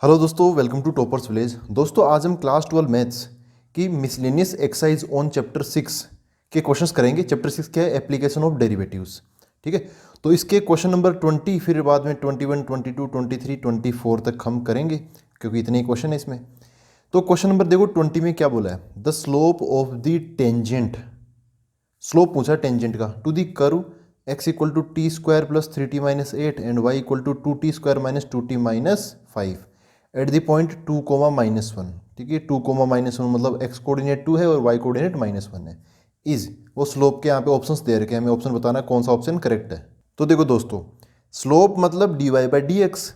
Hello दोस्तों, welcome to toppers village. दोस्तों आज हम क्लास 12 मैथ्स की मिसलेनियस एक्सरसाइज ऑन चैप्टर 6 के क्वेश्चंस करेंगे। चैप्टर 6 क्या है? Application of derivatives. ठीक है, तो इसके क्वेश्चन नंबर 20, फिर बाद में 21, 22, 23, 24 तक हम करेंगे क्योंकि इतने ही क्वेश्चन है इसमें। तो क्वेश्चन नंबर देखो 20 में क्या बोला है? The slope of the tangent, slope पूछा टेंजेंट का, to the curve x equal to t square plus 3t minus 8 and y equal to 2t square minus 2t minus 5 at the point 2 comma minus 1। ठीक है, 2 comma minus 1 मतलब x coordinate 2 है और y coordinate -1 है। Is वो slope के यहाँ पे ऑप्शंस दे रखे हैं, हमें ऑप्शन बताना है कौन सा ऑप्शन करेक्ट है। तो देखो दोस्तों, स्लोप मतलब dy बाई डी एक्स।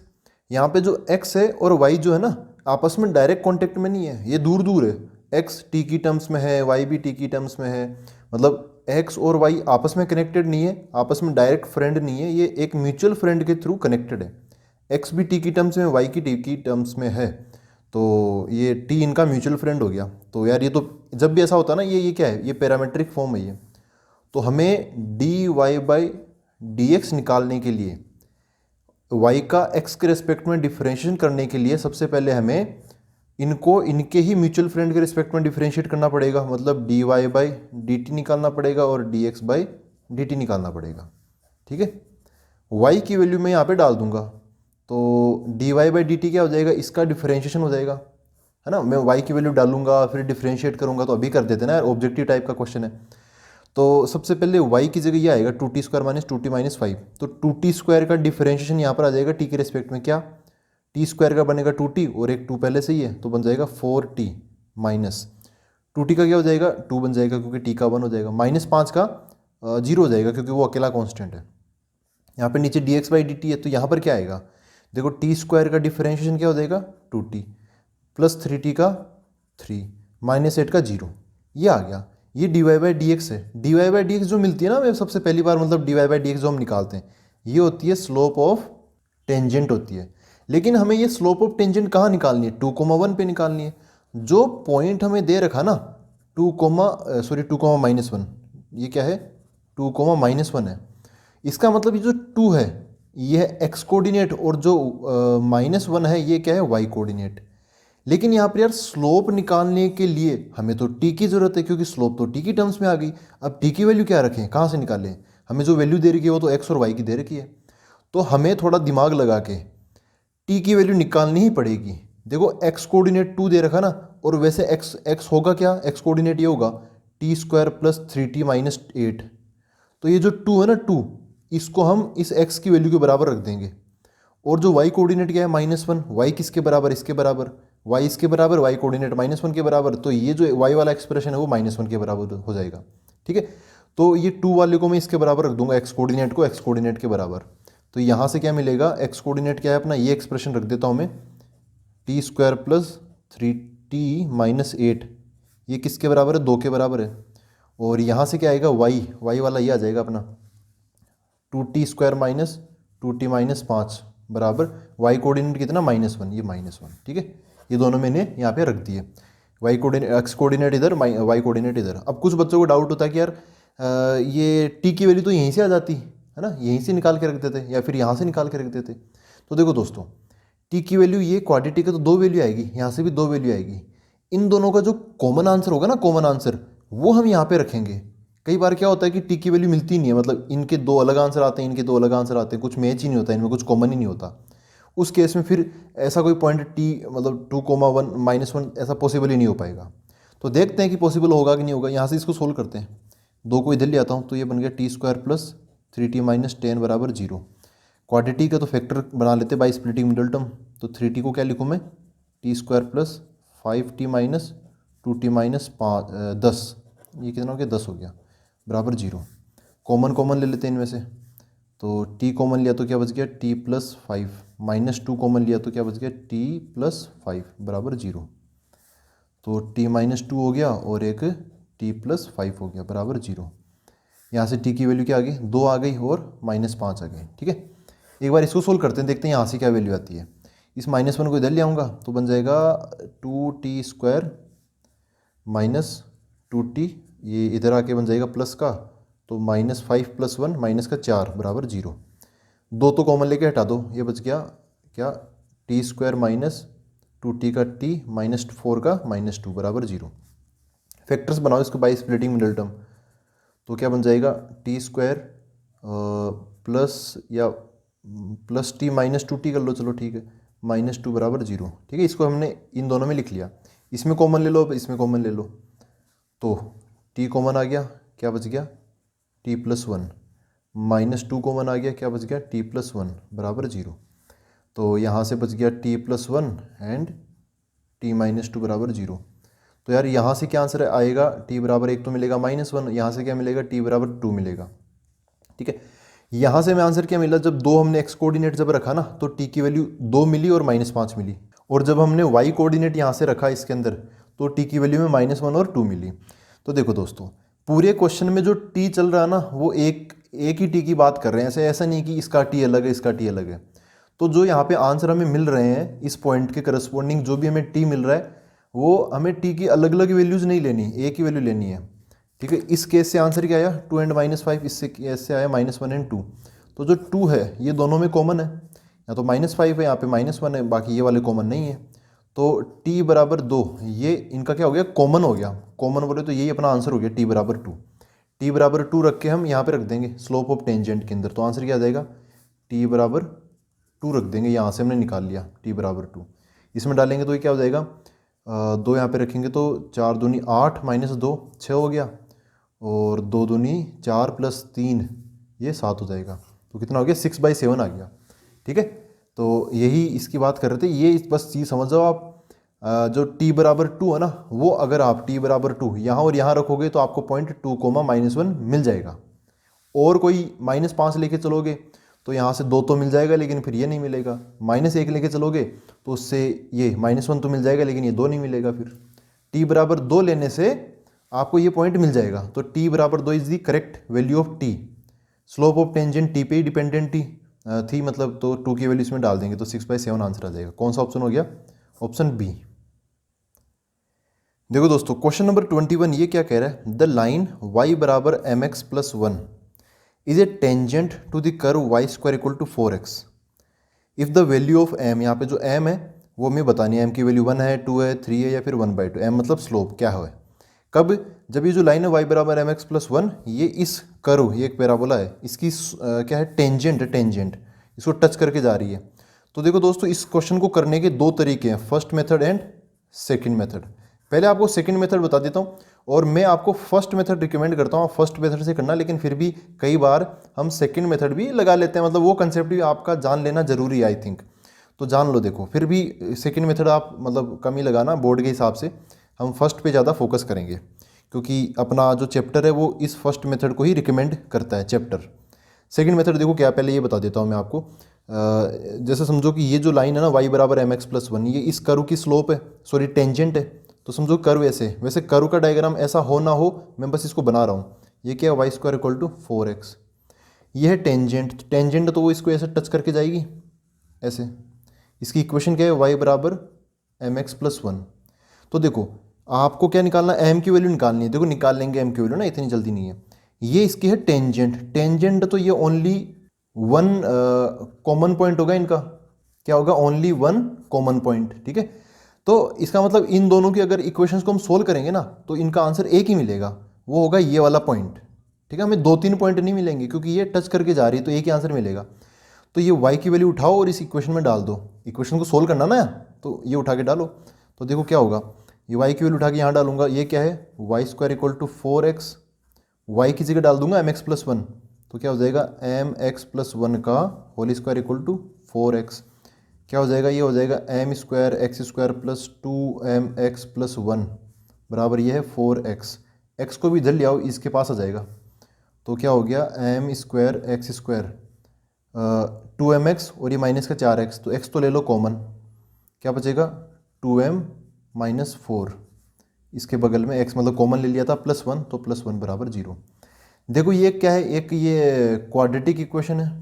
यहाँ पे जो x है और y जो है ना, आपस में डायरेक्ट कॉन्टेक्ट में नहीं है, ये दूर दूर है। x t की टर्म्स में है, y भी t की टर्म्स में है, मतलब x और y आपस में कनेक्टेड नहीं है, आपस में डायरेक्ट फ्रेंड नहीं है, ये एक म्यूचुअल फ्रेंड के थ्रू कनेक्टेड है। x भी t की टर्म्स में, y की t की टर्म्स में है, तो ये t इनका म्यूचुअल फ्रेंड हो गया। तो यार ये तो जब भी ऐसा होता है ना, ये क्या है? ये पैरामेट्रिक फॉर्म है ये। तो हमें d Y by D x निकालने के लिए, y का x के रिस्पेक्ट में डिफरेंशिएशन करने के लिए, सबसे पहले हमें इनको इनके ही म्यूचुअल फ्रेंड के रिस्पेक्ट में डिफरेंशिएट करना पड़ेगा, मतलब D Y by d t निकालना पड़ेगा और d x by d t निकालना पड़ेगा। ठीक है, y की वैल्यू मैं यहाँ पे डाल दूंगा, तो d Y by d t क्या हो जाएगा? इसका डिफरेंशिएशन हो जाएगा, है ना। मैं y की वैल्यू डालूंगा फिर डिफरेंशिएट करूंगा, तो अभी कर देते ना यार, ऑब्जेक्टिव टाइप का क्वेश्चन है। तो सबसे पहले y की जगह ये आएगा 2t square minus 2t minus 5। तो 2t स्क्वायर का डिफरेंशिएशन यहाँ पर आ जाएगा t के रिस्पेक्ट में, क्या t स्क्वायर का बनेगा 2t और एक 2 पहले से ही है, तो बन जाएगा 4t माइनस 2t का क्या हो जाएगा? 2 बन जाएगा क्योंकि t का 1 हो जाएगा, माइनस 5 का 0 हो जाएगा क्योंकि वो अकेला कॉन्स्टेंट है। यहाँ पे नीचे D x by d T है, तो यहाँ पर क्या आएगा? देखो टी स्क्वायर का डिफरेंशिएशन क्या हो जाएगा? 2t प्लस 3t का 3 माइनस 8 का 0, ये आ गया। ये D Y by D X है। D Y by D X जो मिलती है ना हमें सबसे पहली बार, मतलब D Y by D X जो हम निकालते हैं, ये होती है स्लोप ऑफ टेंजेंट होती है। लेकिन हमें ये स्लोप ऑफ टेंजेंट कहाँ निकालनी है? 2,1 पे निकालनी है। जो पॉइंट हमें दे रखा ना, 2,-1, ये क्या है? 2,-1 है। इसका मतलब ये जो 2 है ये है एक्स कोऑर्डिनेट, और जो -1 है ये क्या है? Y coordinate. लेकिन यहाँ पर यार स्लोप निकालने के लिए हमें तो टी की जरूरत है, क्योंकि स्लोप तो टी की टर्म्स में आ गई। अब टी की वैल्यू क्या रखें, कहाँ से निकालें? हमें जो वैल्यू दे रखी है वो तो एक्स और वाई की दे रखी है, तो हमें थोड़ा दिमाग लगा के टी की वैल्यू निकालनी ही पड़ेगी। देखो एक्स कोऑर्डिनेट 2 दे रखा ना, और वैसे एक्स एक्स होगा क्या? एक्स कोऑर्डिनेट ये होगा T square plus 3t minus 8। तो ये जो 2 है ना, 2, इसको हम इस x की वैल्यू के बराबर रख देंगे। और जो y कोऑर्डिनेट क्या है? -1। y किसके बराबर? इसके बराबर। y इसके बराबर, y कोऑर्डिनेट -1 के बराबर, तो ये जो y वाला एक्सप्रेशन है वो -1 के बराबर हो जाएगा। ठीक है, तो ये 2 वाले को मैं इसके बराबर रख दूंगा, x कोऑर्डिनेट को x कोऑर्डिनेट के बराबर। तो यहाँ से क्या मिलेगा? x कोऑर्डिनेट क्या है अपना? ये एक्सप्रेशन रख देता हूँ मैं, T square plus 3t minus 8, ये किसके बराबर है? 2 के बराबर है। और यहाँ से क्या आएगा? y वाला ये आ जाएगा अपना 2t square minus 2t minus 5 बराबर y कोऑर्डिनेट कितना? -1, ये -1। ठीक है, ये दोनों मैंने यहाँ पे रख दिए, y कोऑर्डिनेट, x कोऑर्डिनेट इधर, y कोऑर्डिनेट इधर। अब कुछ बच्चों को डाउट होता है कि यार ये t की वैल्यू तो यहीं से आ जाती है ना, यहीं से निकाल के रख देते या फिर यहाँ से निकाल के रख देते। तो देखो दोस्तों, t की वैल्यू ये क्वाड्रेटिक है तो 2 वैल्यू आएगी, यहाँ से भी 2 वैल्यू आएगी। इन दोनों का जो कॉमन आंसर होगा ना, कॉमन आंसर, वो हम यहाँ पे रखेंगे। कई बार क्या होता है कि टी की वैल्यू मिलती नहीं है, मतलब इनके 2 अलग आंसर आते हैं, इनके 2 अलग आंसर आते हैं, कुछ मैच ही नहीं होता, इनमें कुछ कॉमन ही नहीं होता। उस केस में फिर ऐसा कोई पॉइंट टी मतलब 2,1 -1 ऐसा पॉसिबल ही नहीं हो पाएगा। तो देखते हैं कि पॉसिबल होगा कि नहीं होगा। यहाँ से इसको सोल्व करते हैं, 2 को इधर ले आता हूँ, तो ये बन गया T square plus 3t minus 10 बराबर 0। क्वाड्रेटिक का तो फैक्टर बना लेते बाई स्प्लिटिंग मिडल टर्म, तो 3t को क्या लिखूँ मैं? T square plus 5t minus 2t minus 10, ये कितना हो गया? 10 हो गया, बराबर 0। कॉमन कॉमन ले लेते हैं इनमें से, तो t कॉमन लिया तो क्या बच गया? t प्लस 5 माइनस 2 कॉमन लिया तो क्या बच गया? t प्लस 5 बराबर 0। तो t माइनस 2 हो गया और एक t प्लस 5 हो गया, बराबर 0। यहाँ से t की वैल्यू क्या आ गई? 2 आ गई और -5 आ गई। ठीक है, एक बार इसको सोल्व करते हैं, देखते हैं यहाँ से क्या वैल्यू आती है। इस -1 को इधर ले आऊँगा तो बन जाएगा 2t स्क्वायर माइनस 2t, ये इधर आके बन जाएगा प्लस का, तो -5 + 1 माइनस का 4 बराबर 0। 2 तो कॉमन लेके हटा दो, ये बच गया क्या? टी स्क्वायर माइनस 2t का t -4 का -2 बराबर 0। फैक्टर्स बनाओ इसको बाई स्प्लिटिंग मिडल टर्म, तो क्या बन जाएगा टी स्क्वायर प्लस या प्लस टी -2t कर लो, चलो ठीक है, -2 बराबर 0। ठीक है, इसको हमने इन दोनों में लिख लिया। इसमें कॉमन ले लो, इसमें कॉमन ले लो, तो t कॉमन आ गया, क्या बच गया t+1, -2 कॉमन आ गया, क्या बच गया t+1 बराबर 0। तो यहाँ से बच गया t+1 एंड t-2 बराबर 0। तो यार यहाँ से क्या आंसर आएगा, t बराबर 1 तो मिलेगा -1, यहाँ से क्या मिलेगा t बराबर 2 मिलेगा। ठीक है, यहाँ से हमें आंसर क्या मिला, जब दो हमने x कोऑर्डिनेट जब रखा ना तो t की वैल्यू 2 मिली और -5 मिली, और जब हमने y कोऑर्डिनेट यहाँ से रखा इसके अंदर तो t की वैल्यू में -1 और 2 मिली। तो देखो दोस्तों, पूरे क्वेश्चन में जो t चल रहा है ना वो एक ही t की बात कर रहे हैं, ऐसा नहीं कि इसका t अलग है इसका t अलग है। तो जो यहाँ पे आंसर हमें मिल रहे हैं इस पॉइंट के करस्पॉन्डिंग जो भी हमें t मिल रहा है वो हमें t की अलग अलग वैल्यूज़ नहीं लेनी, एक ही वैल्यू लेनी है। ठीक है, इस केस से आंसर क्या आया 2 एंड -5, इससे केस से आया -1 एंड 2। तो जो 2 है ये दोनों में कॉमन है, या तो -5 है यहाँ पे -1 है, बाकी ये वाले कॉमन नहीं है। तो t बराबर 2 ये इनका क्या हो गया, कॉमन हो गया। कॉमन बोले तो यही अपना आंसर हो गया t बराबर 2। t बराबर 2 रख के हम यहाँ पे रख देंगे स्लोप ऑफ टेंजेंट के अंदर, तो आंसर क्या आ जाएगा t बराबर 2 रख देंगे, यहाँ से हमने निकाल लिया t बराबर 2। इसमें डालेंगे तो ये क्या हो जाएगा, 2 यहाँ पे रखेंगे तो 4 दूनी 8 -2 6 हो गया, और 2 दूनी 4 + 3 ये 7 हो जाएगा। तो कितना हो गया 6/7 आ गया। ठीक है, तो यही इसकी बात कर रहे थे, ये बस चीज़ समझ जाओ आप। जो t बराबर 2 है ना वो अगर आप t बराबर 2 यहाँ और यहाँ रखोगे तो आपको पॉइंट 2, -1 मिल जाएगा। और कोई -5 लेके चलोगे तो यहाँ से 2 तो मिल जाएगा लेकिन फिर ये नहीं मिलेगा। -1 लेके चलोगे तो उससे ये -1 तो मिल जाएगा लेकिन ये 2 नहीं मिलेगा। फिर t बराबर 2 लेने से आपको ये पॉइंट मिल जाएगा। तो t बराबर 2 is the correct value of t। Slope of tangent t पे ही डिपेंडेंट थी, मतलब तो 2 की वैल्यू इसमें डाल देंगे तो 6/7 आंसर आ जाएगा। कौन सा ऑप्शन हो गया, ऑप्शन बी। देखो दोस्तों, क्वेश्चन नंबर 21 ये क्या कह रहा है, द लाइन y बराबर mx+1 is a tangent to the curve y² = 4x if the value of m, यहाँ पे जो m है वो हमें बतानी है, m की वैल्यू 1 है 2 है 3 है या फिर 1/2। m मतलब स्लोप क्या है, कब, जब ये जो लाइन है y बराबर mx+1 ये इस कर्व, ये एक पैराबोला है, इसकी क्या है टेंजेंट इसको टच करके जा रही है। तो देखो दोस्तों, इस क्वेश्चन को करने के 2 तरीके हैं, first method and second method. पहले आपको सेकंड मेथड बता देता हूँ और मैं आपको फर्स्ट मेथड रिकमेंड करता हूँ फर्स्ट मेथड से करना, लेकिन फिर भी कई बार हम सेकंड मेथड भी लगा लेते हैं, मतलब वो कंसेप्ट भी आपका जान लेना जरूरी है आई थिंक, तो जान लो। देखो फिर भी सेकंड मेथड आप मतलब कम ही लगाना बोर्ड के हिसाब से, हम फर्स्ट पे ज़्यादा फोकस करेंगे क्योंकि अपना जो चैप्टर है वो इस फर्स्ट मेथड को ही रिकमेंड करता है चैप्टर। सेकंड मेथड देखो क्या, पहले ये बता देता हूँ मैं आपको। जैसे समझो कि ये जो लाइन है ना y बराबर mx+1 ये इस कर्व की स्लोप है, सॉरी टेंजेंट है। तो समझो कर्व ऐसे, वैसे कर्व का डायग्राम ऐसा हो ना हो, मैं बस इसको बना रहा हूँ। ये क्या है y² = 4x, ये है टेंजेंट तो वो इसको ऐसे टच करके जाएगी ऐसे। इसकी इक्वेशन क्या है, y बराबर mx+1। तो देखो आपको क्या निकालना है, m की वैल्यू निकालनी है। देखो निकाल लेंगे m की वैल्यू ना, इतनी जल्दी नहीं है। ये इसकी है टेंजेंट तो ये ओनली 1 कॉमन पॉइंट होगा इनका, क्या होगा ओनली 1 कॉमन पॉइंट। ठीक है, तो इसका मतलब इन दोनों की अगर इक्वेशंस को हम सोल्व करेंगे ना तो इनका आंसर एक ही मिलेगा, वो होगा ये वाला पॉइंट। ठीक है, हमें 2-3 पॉइंट नहीं मिलेंगे क्योंकि ये टच करके जा रही है, तो एक ही आंसर मिलेगा। तो ये y की वैल्यू उठाओ और इस इक्वेशन में डाल दो, इक्वेशन को सोल्व करना ना, तो ये उठा के डालो। तो देखो क्या होगा, ये y की वैल्यू उठा के यहाँ डालूंगा, ये क्या है y² = 4x, y की जगह डाल दूंगा mx+1, तो क्या हो जाएगा mx+1 का होल स्क्वायर = 4x। क्या हो जाएगा, ये हो जाएगा m² x² + 2mx+1 बराबर ये है 4x। x को भी इधर ले आओ, इसके पास आ जाएगा, तो क्या हो गया m² x² 2mx और ये माइनस का 4x, तो x तो ले लो कॉमन, क्या बचेगा 2m - 4, इसके बगल में x मतलब कॉमन ले लिया था +1, तो +1 बराबर 0। देखो ये क्या है, एक ये क्वाड्रेटिक इक्वेशन है।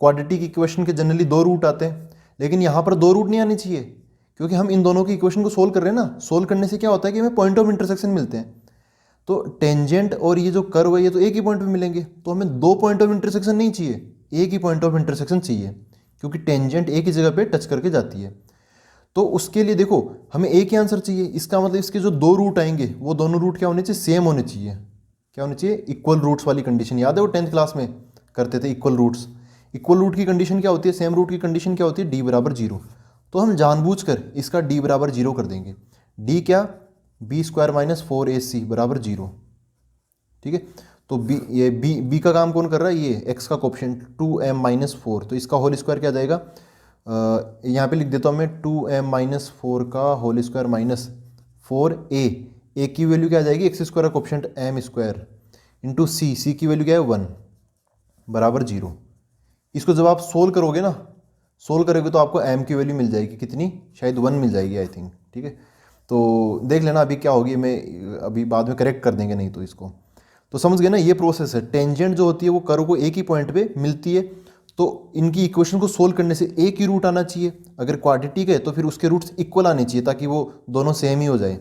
क्वाड्रेटिक इक्वेशन के जनरली 2 रूट आते हैं, लेकिन यहाँ पर 2 रूट नहीं आने चाहिए क्योंकि हम इन दोनों की इक्वेशन को सोल्व कर रहे हैं ना। सोल्व करने से क्या होता है कि हमें पॉइंट ऑफ इंटरसेक्शन मिलते हैं। तो टेंजेंट और ये जो कर्व है ये तो एक ही पॉइंट पे मिलेंगे, तो हमें 2 पॉइंट ऑफ इंटरसेक्शन नहीं चाहिए, एक ही पॉइंट ऑफ इंटरसेक्शन चाहिए क्योंकि टेंजेंट एक ही जगह पे टच करके जाती है। तो उसके लिए देखो हमें एक ही आंसर चाहिए, इसका मतलब इसके जो दो रूट आएंगे वो दोनों रूट क्या होने चाहिए, सेम होने चाहिए। क्या होने चाहिए, इक्वल रूट्स वाली कंडीशन। याद है वो 10th क्लास में करते थे इक्वल रूट्स। इक्वल रूट की कंडीशन क्या होती है, सेम रूट की कंडीशन क्या होती है, डी बराबर जीरो। तो हम जानबूझकर इसका डी बराबर जीरो कर देंगे। डी क्या, बी स्क्वायर माइनस 4ac बराबर जीरो। ठीक है, तो बी का काम कौन कर रहा है, ये एक्स का कोफिशिएंट 2m माइनस 4, तो इसका होल स्क्वायर क्या आ जाएगा, यहाँ पे लिख देता हूँ मैं 2m माइनस 4 का होल स्क्वायर माइनस 4a की वैल्यू क्या आ जाएगी, एक्स स्क्वायर का कोफिशिएंट m स्क्वायर इंटू सी की वैल्यू क्या है 1 बराबर जीरो। इसको जब आप सोल्व करोगे ना, सोल्व करोगे तो आपको m की वैल्यू मिल जाएगी कितनी, शायद 1 मिल जाएगी आई थिंक। ठीक है, तो देख लेना अभी क्या होगी, मैं अभी बाद में करेक्ट कर देंगे नहीं तो इसको। तो समझ गए ना, ये प्रोसेस है। टेंजेंट जो होती है वो कर्व को एक ही पॉइंट पे मिलती है, तो इनकी इक्वेशन को सोल्व करने से एक ही रूट आना चाहिए। अगर क्वाड्रेटिक है तो फिर उसके रूट्स इक्वल आने चाहिए ताकि वो दोनों सेम ही हो जाए।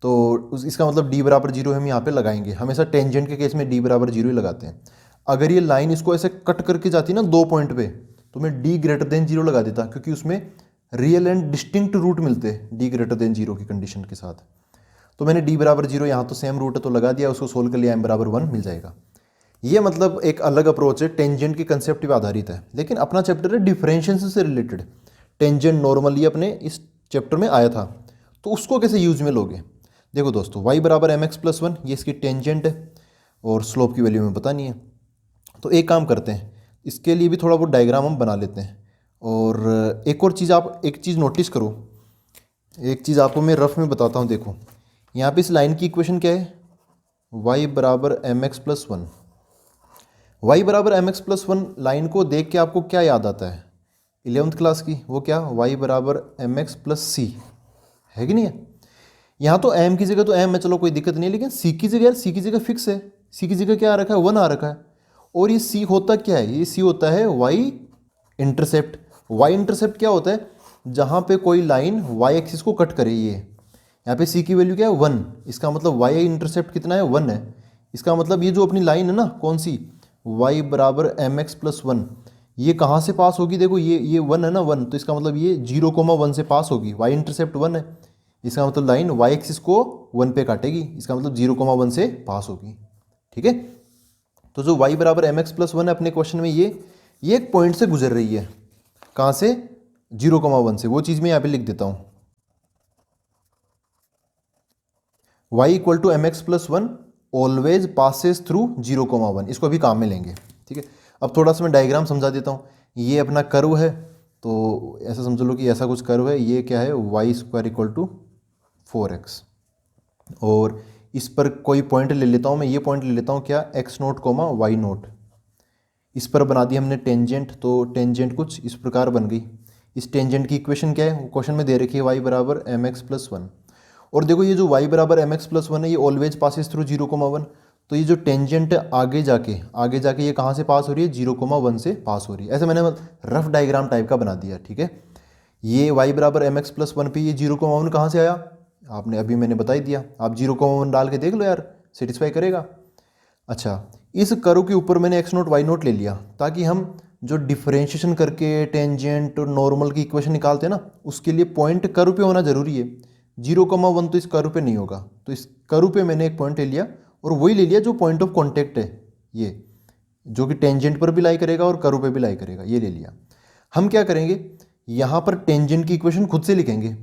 तो इसका मतलब डी बराबर जीरो हम यहाँ पे लगाएंगे, हमेशा टेंजेंट के केस में डी बराबर जीरो ही लगाते हैं। अगर ये लाइन इसको ऐसे कट करके जाती ना दो पॉइंट पे, तो मैं डी ग्रेटर देन जीरो लगा देता, क्योंकि उसमें रियल एंड डिस्टिंक्ट रूट मिलते हैं डी ग्रेटर देन जीरो की कंडीशन के साथ। तो मैंने डी बराबर जीरो, यहाँ तो सेम रूट है तो लगा दिया, उसको सोल्व कर लिया, एम बराबर 1 मिल जाएगा। ये मतलब एक अलग अप्रोच है, टेंजेंट के कंसेप्ट पे आधारित है। लेकिन अपना चैप्टर है डिफरेंशिएशन से रिलेटेड। टेंजेंट नॉर्मली अपने इस चैप्टर में आया था, तो उसको कैसे यूज में लोगे। देखो दोस्तों, y बराबर एम एक्स प्लस 1 ये इसकी टेंजेंट है और स्लोप की वैल्यू में पता नहीं है। तो एक काम करते हैं, इसके लिए भी थोड़ा बहुत डायग्राम हम बना लेते हैं। और एक और चीज़, आप एक चीज़ नोटिस करो, एक चीज़ आपको मैं रफ में बताता हूँ। देखो यहाँ पे इस लाइन की इक्वेशन क्या है, y बराबर एम एक्स प्लस 1। y बराबर एम एक्स प्लस 1 लाइन को देख के आपको क्या याद आता है 11th क्लास की, वो क्या, y बराबर एम एक्स प्लस सी, है कि नहीं है। यहाँ तो m की जगह तो m है, चलो कोई दिक्कत नहीं है, लेकिन c की जगह, यार c की जगह फिक्स है, c की जगह क्या आ रखा है, 1 आ रखा है। और ये c होता क्या है, ये c होता है y इंटरसेप्ट। y इंटरसेप्ट क्या होता है, जहाँ पे कोई लाइन y एक्सिस को कट करे। ये यहाँ पे c की वैल्यू क्या है 1, इसका मतलब y इंटरसेप्ट कितना है 1 है। इसका मतलब ये जो अपनी लाइन है ना, कौन सी, y बराबर एम एक्स प्लस 1, ये कहाँ से पास होगी, देखो ये 1 है ना 1, तो इसका मतलब ये 0,1 से पास होगी। y इंटरसेप्ट 1 है, इसका मतलब लाइन y एक्सिस को 1 पे काटेगी, इसका मतलब 0,1 से पास होगी। ठीक है, तो जो y बराबर एम एक्स प्लस 1 है अपने क्वेश्चन में, ये एक पॉइंट से गुजर रही है, कहाँ से, 0,1 से। वो चीज़ मैं यहाँ पे लिख देता हूँ, y equal to m x plus 1 always passes through 0,1, इसको अभी काम में लेंगे। ठीक है, अब थोड़ा सा मैं डायग्राम समझा देता हूँ। ये अपना कर्व है, तो ऐसा समझ लो कि ऐसा कुछ कर्व है, ये क्या है, Y square equal to 4x, और इस पर कोई पॉइंट ले लेता हूँ मैं, ये पॉइंट ले लेता हूँ क्या, x naught comma y naught. इस पर बना दी हमने टेंजेंट, तो टेंजेंट कुछ इस प्रकार बन गई। इस टेंजेंट की इक्वेशन क्या है, क्वेश्चन में दे रखी है y बराबर एम एक्स प्लस 1। और देखो ये जो y बराबर एम एक्स प्लस 1 है, ये ऑलवेज पासिस थ्रू 0,1, तो ये जो टेंजेंट आगे जाके ये कहाँ से पास हो रही है, 0,1 से पास हो रही है। ऐसे मैंने रफ डायग्राम टाइप का बना दिया। ठीक है, ये y बराबर एम एक्स प्लस 1 पे ये 0,1 कहाँ से आया, आपने अभी मैंने बता ही दिया, आप 0,1 डाल के देख लो यार, सेटिस्फाई करेगा। अच्छा, इस कर्व के ऊपर मैंने x नोट वाई नोट ले लिया, ताकि हम जो डिफरेंशिएशन करके टेंजेंट और नॉर्मल की इक्वेशन निकालते हैं ना, उसके लिए पॉइंट कर्व पे होना जरूरी है। 0,1 तो इस कर्व पे नहीं होगा, तो इस कर्व पे मैंने एक पॉइंट ले लिया, और वही ले लिया जो पॉइंट ऑफ कॉन्टेक्ट है, ये जो कि टेंजेंट पर भी लाई करेगा और कर्व पे भी लाई करेगा, ये ले लिया। हम क्या करेंगे, यहाँ पर टेंजेंट की इक्वेशन खुद से लिखेंगे।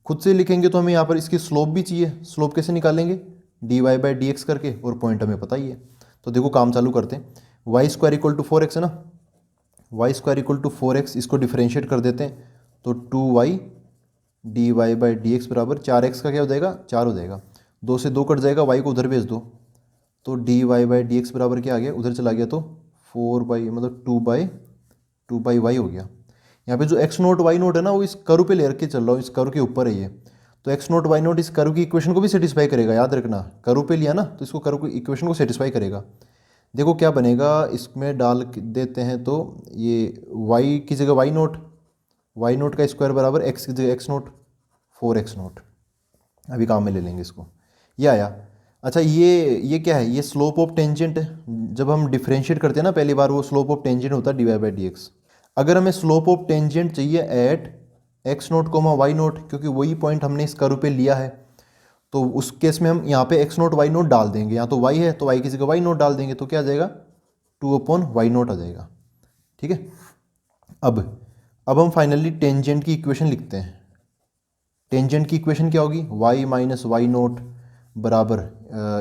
खुद से लिखेंगे तो हमें यहाँ पर इसकी स्लोप भी चाहिए। स्लोप कैसे निकालेंगे, d Y by D x करके, और पॉइंट हमें पता ही है। तो देखो काम चालू करते हैं। Y square equal to 4x है ना, Y square equal to 4x, इसको डिफरेंशिएट कर देते हैं, तो 2y d Y by D x बराबर 4x का क्या हो जाएगा, 4 हो जाएगा। 2 से 2 कट जाएगा, y को उधर भेज दो, तो d Y by D x बराबर क्या आ गया, उधर चला गया तो 4 मतलब 2 बाई वाई हो गया। यहाँ पे जो x नोट वाई नोट है ना, वो इस कर्व पे ले रखे चल रहा हूँ, इस कर्व के ऊपर है ये, तो x नोट वाई नोट इस कर्व की इक्वेशन को भी सेटिस्फाई करेगा। याद रखना, कर्व पे लिया ना, तो इसको कर्व की इक्वेशन को सेटिस्फाई करेगा। देखो क्या बनेगा, इसमें डाल देते हैं, तो ये y की जगह वाई नोट का स्क्वायर बराबर x की जगह x नोट, 4x नोट। अभी काम में ले लेंगे इसको, ये आया। अच्छा, ये क्या है, ये स्लोप ऑफ टेंजेंट है। जब हम डिफरेंशिएट करते हैं ना पहली बार, वो स्लोप ऑफ टेंजेंट होता है D Y by D x. अगर हमें स्लोप ऑफ टेंजेंट चाहिए at x naught comma y naught, क्योंकि वही पॉइंट हमने इस कर्व पे लिया है, तो उस केस में हम यहाँ पे एक्स नोट वाई नोट डाल देंगे। यहाँ तो वाई है तो वाई की जगह वाई नोट डाल देंगे, तो क्या आ जाएगा 2/y0 आ जाएगा। ठीक है, अब हम फाइनली टेंजेंट की इक्वेशन लिखते हैं। टेंजेंट की इक्वेशन क्या होगी, y माइनस वाई नोट बराबर